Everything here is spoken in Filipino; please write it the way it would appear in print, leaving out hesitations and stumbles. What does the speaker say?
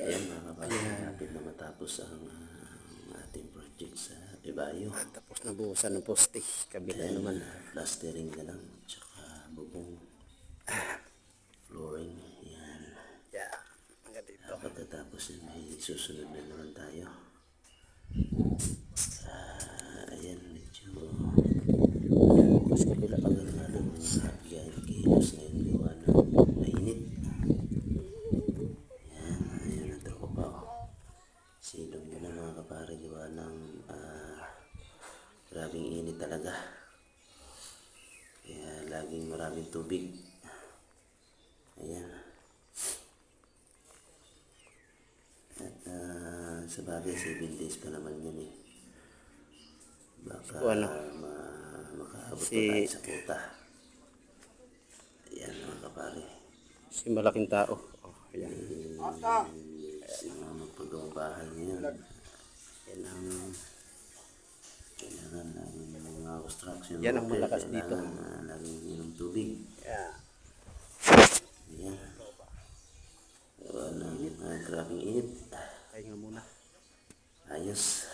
Ayan mga kapatid, malapit na matapos ang ating project sa Ibayo. Tapos na buhusan ng poste. Kabila Ayan, naman. plastering na lang, tsaka bubong, flooring. Ayan. Yeah, hanggang dito. Pagkatapos yun, may susunod na naman tayo. Ayan, medyo Mas kabila pa. tagal na ng kilos ngayon gawa ng mainit. Ayan ang tropa ko. Silong yun na mga kapare, gawa ng grabing init talaga. Kaya laging maraming tubig. Ayan. At sa bagay, 7 days pa naman yan eh. Baka makaabot pa tayo sa kuta. Ayan mga kapare. Si malaking tao. Oh, ayan. Mga magpagawang bahay ngayon. Yan ang, Kailangan laging mga construction. yan ang malakas dito. Laging inom tubig. Yeah. Ayan. Gawa ng grabing init. Kaya nga muna. Ayos.